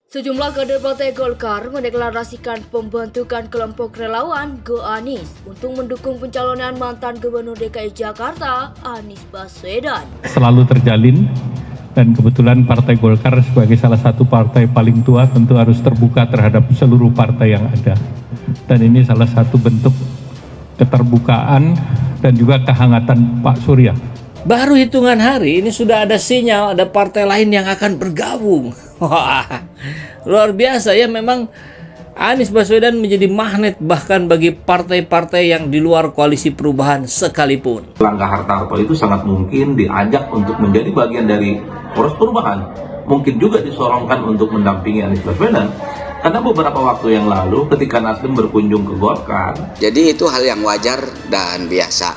Sejumlah kader Partai Golkar mendeklarasikan pembentukan kelompok relawan Go Anies untuk mendukung pencalonan mantan Gubernur DKI Jakarta Anies Baswedan. Selalu terjalin dan kebetulan Partai Golkar sebagai salah satu partai paling tua tentu harus terbuka terhadap seluruh partai yang ada. Dan ini salah satu bentuk keterbukaan dan juga kehangatan Pak Surya. Baru hitungan hari ini sudah ada sinyal ada partai lain yang akan bergabung. Wah, luar biasa ya, memang Anies Baswedan menjadi magnet bahkan bagi partai-partai yang di luar koalisi perubahan sekalipun. Erlangga Hartarto itu sangat mungkin diajak untuk menjadi bagian dari poros perubahan. Mungkin juga disorongkan untuk mendampingi Anies Baswedan. Karena beberapa waktu yang lalu ketika Nasdem berkunjung ke Golkar. Jadi itu hal yang wajar dan biasa.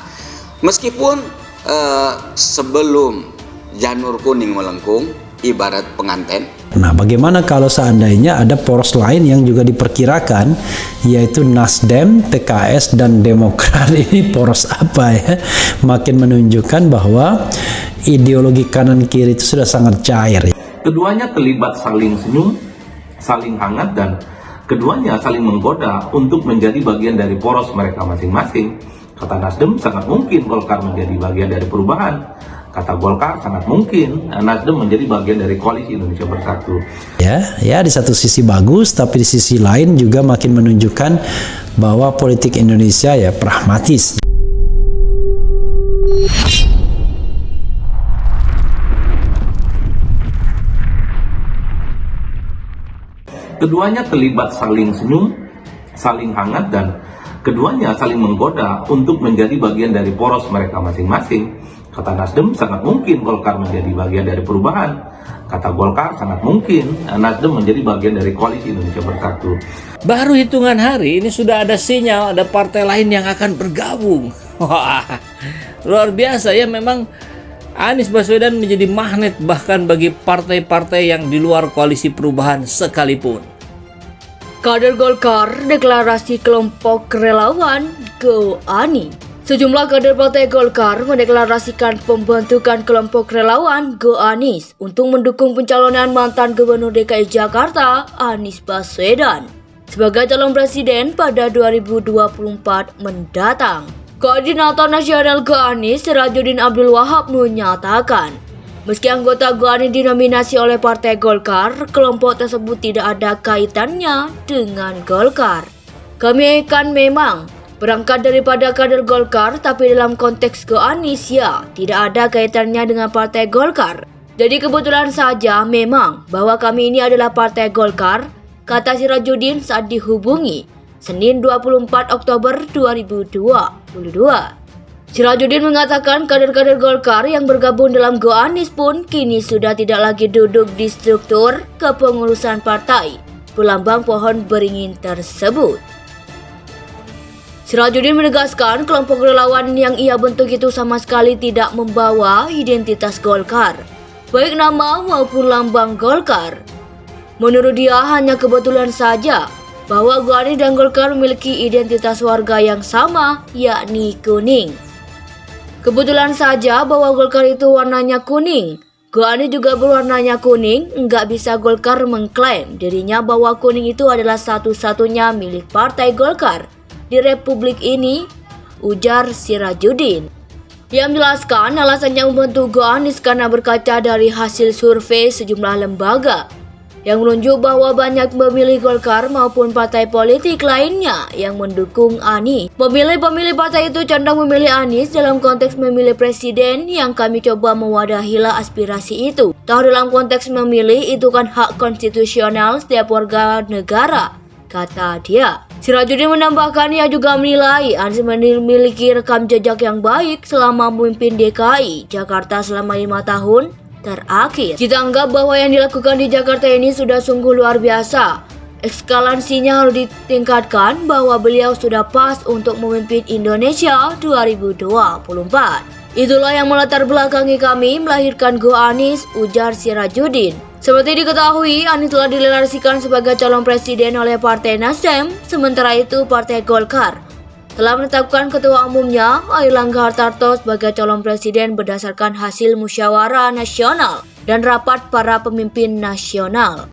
Meskipun sebelum janur kuning melengkung, ibarat pengantin. Nah, bagaimana kalau seandainya ada poros lain yang juga diperkirakan, yaitu Nasdem, PKS, dan Demokrat? Ini poros apa ya? Makin menunjukkan bahwa ideologi kanan kiri itu sudah sangat cair. Keduanya terlibat saling senyum, saling hangat, dan keduanya saling menggoda untuk menjadi bagian dari poros mereka masing-masing. Kata Nasdem, sangat mungkin Golkar menjadi bagian dari perubahan. Kata Golkar, sangat mungkin Nasdem menjadi bagian dari koalisi Indonesia Bersatu. Ya, di satu sisi bagus, tapi di sisi lain juga makin menunjukkan bahwa politik Indonesia ya pragmatis. Keduanya terlibat saling senyum, saling hangat, dan keduanya saling menggoda untuk menjadi bagian dari poros mereka masing-masing. Kata Nasdem, sangat mungkin Golkar menjadi bagian dari perubahan. Kata Golkar, sangat mungkin Nasdem menjadi bagian dari koalisi Indonesia Bersatu. Baru hitungan hari ini sudah ada sinyal ada partai lain yang akan bergabung. Wah, luar biasa ya, memang Anies Baswedan menjadi magnet bahkan bagi partai-partai yang di luar koalisi perubahan sekalipun. Kader Golkar deklarasi kelompok relawan Go Anies. Sejumlah kader Partai Golkar mendeklarasikan pembentukan kelompok relawan Go Anies untuk mendukung pencalonan mantan Gubernur DKI Jakarta Anies Baswedan sebagai calon presiden pada 2024 mendatang. Koordinator Nasional Go Anies, Sirajuddin Abdul Wahab, menyatakan, meski anggota Go Anies dinominasi oleh Partai Golkar, kelompok tersebut tidak ada kaitannya dengan Golkar. Kami akan memang berangkat daripada kader Golkar, tapi dalam konteks Go Anies ya tidak ada kaitannya dengan Partai Golkar. Jadi kebetulan saja memang bahwa kami ini adalah Partai Golkar, kata Sirajuddin saat dihubungi Senin 24 Oktober 2022. Sirajuddin mengatakan kader-kader Golkar yang bergabung dalam Go Anies pun kini sudah tidak lagi duduk di struktur kepengurusan partai berlambang pohon beringin tersebut. Sirajuddin menegaskan kelompok relawan yang ia bentuk itu sama sekali tidak membawa identitas Golkar, baik nama maupun lambang Golkar. Menurut dia hanya kebetulan saja bahwa Go Anies dan Golkar memiliki identitas warga yang sama, yakni kuning. Kebetulan saja bahwa Golkar itu warnanya kuning, Go Anies juga berwarnanya kuning, nggak bisa Golkar mengklaim dirinya bahwa kuning itu adalah satu-satunya milik Partai Golkar di Republik ini, ujar Sirajuddin. Ia menjelaskan alasannya membentuk Go Anies karena berkaca dari hasil survei sejumlah lembaga yang menunjuk bahwa banyak pemilih Golkar maupun partai politik lainnya yang mendukung Anies. Pemilih partai itu condong memilih Anies dalam konteks memilih presiden yang kami coba mewadahilah aspirasi itu. Tahu dalam konteks memilih itu kan hak konstitusional setiap warga negara, kata dia. Sirajuddin menambahkan ia juga menilai Anies memiliki rekam jejak yang baik selama memimpin DKI Jakarta selama 5 tahun terakhir. Kita anggap bahwa yang dilakukan di Jakarta ini sudah sungguh luar biasa. Eskalansinya harus ditingkatkan bahwa beliau sudah pas untuk memimpin Indonesia 2024. Itulah yang melatar belakangi kami melahirkan Go Anies, ujar Sirajuddin. Seperti diketahui, Anies telah dideklarasikan sebagai calon presiden oleh Partai Nasdem, sementara itu Partai Golkar telah menetapkan ketua umumnya Erlangga Hartarto sebagai calon presiden berdasarkan hasil musyawarah nasional dan rapat para pemimpin nasional.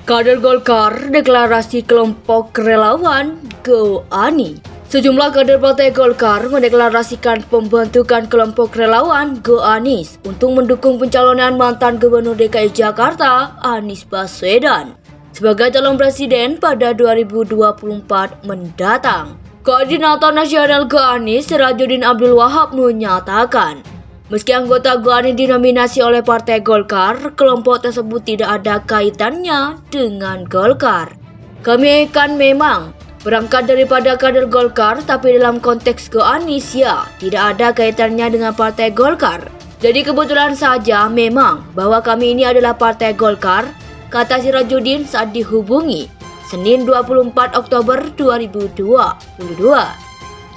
Kader Golkar deklarasi kelompok relawan Go Ani. Sejumlah kader Partai Golkar mendeklarasikan pembentukan kelompok relawan Go Anies untuk mendukung pencalonan mantan Gubernur DKI Jakarta Anies Baswedan sebagai calon presiden pada 2024 mendatang. Koordinator Nasional Go Anies, Sirajuddin Abdul Wahab menyatakan, meski anggota Go Anies dinominasi oleh Partai Golkar, kelompok tersebut tidak ada kaitannya dengan Golkar. Kami memang berangkat daripada kader Golkar, tapi dalam konteks Go Anies ya tidak ada kaitannya dengan Partai Golkar. Jadi kebetulan saja memang bahwa kami ini adalah Partai Golkar, kata Sirajuddin saat dihubungi Senin 24 Oktober 2022.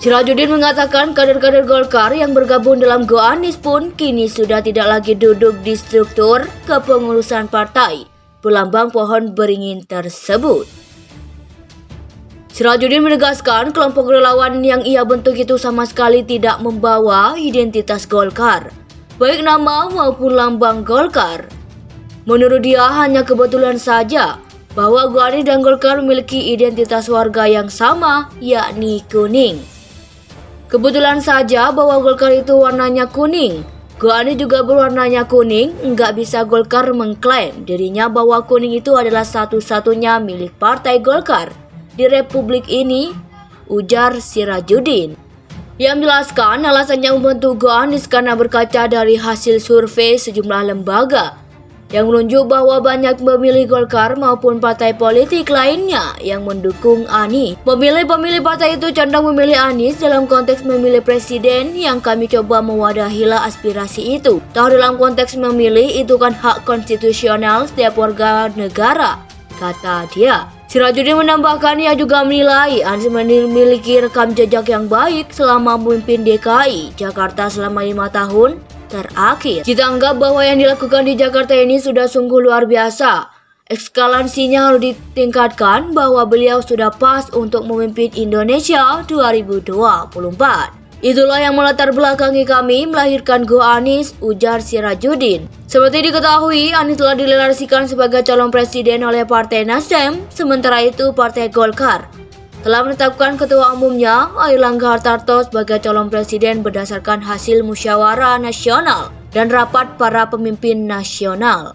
Sirajuddin mengatakan kader-kader Golkar yang bergabung dalam Go Anies pun kini sudah tidak lagi duduk di struktur kepengurusan partai berlambang pohon beringin tersebut. Sirajuddin menegaskan kelompok relawan yang ia bentuk itu sama sekali tidak membawa identitas Golkar, baik nama maupun lambang Golkar. Menurut dia hanya kebetulan saja bahwa Go Anies dan Golkar memiliki identitas warga yang sama, yakni kuning. Kebetulan saja bahwa Golkar itu warnanya kuning, Go Anies juga berwarnanya kuning, nggak bisa Golkar mengklaim dirinya bahwa kuning itu adalah satu-satunya milik Partai Golkar di Republik ini, ujar Sirajuddin. Yang menjelaskan alasannya membentuk Go Anies karena berkaca dari hasil survei sejumlah lembaga yang menunjuk bahwa banyak pemilih Golkar maupun partai politik lainnya yang mendukung Anies. Pemilih-pemilih partai itu condong memilih Anies dalam konteks memilih presiden, yang kami coba mewadahilah aspirasi itu. Tahu dalam konteks memilih itu kan hak konstitusional setiap warga negara, kata dia. Sirajuddin menambahkan ia juga menilai Anies memiliki rekam jejak yang baik selama memimpin DKI Jakarta selama 5 tahun terakhir. Kita anggap bahwa yang dilakukan di Jakarta ini sudah sungguh luar biasa. Ekskalasinya harus ditingkatkan bahwa beliau sudah pas untuk memimpin Indonesia 2024. Itulah yang melatar belakangi kami melahirkan Go Anies, ujar Sirajuddin. Seperti diketahui, Anies telah dideklarasikan sebagai calon presiden oleh Partai Nasdem, sementara itu Partai Golkar telah menetapkan ketua umumnya Airlangga Hartarto sebagai calon presiden berdasarkan hasil musyawarah nasional dan rapat para pemimpin nasional.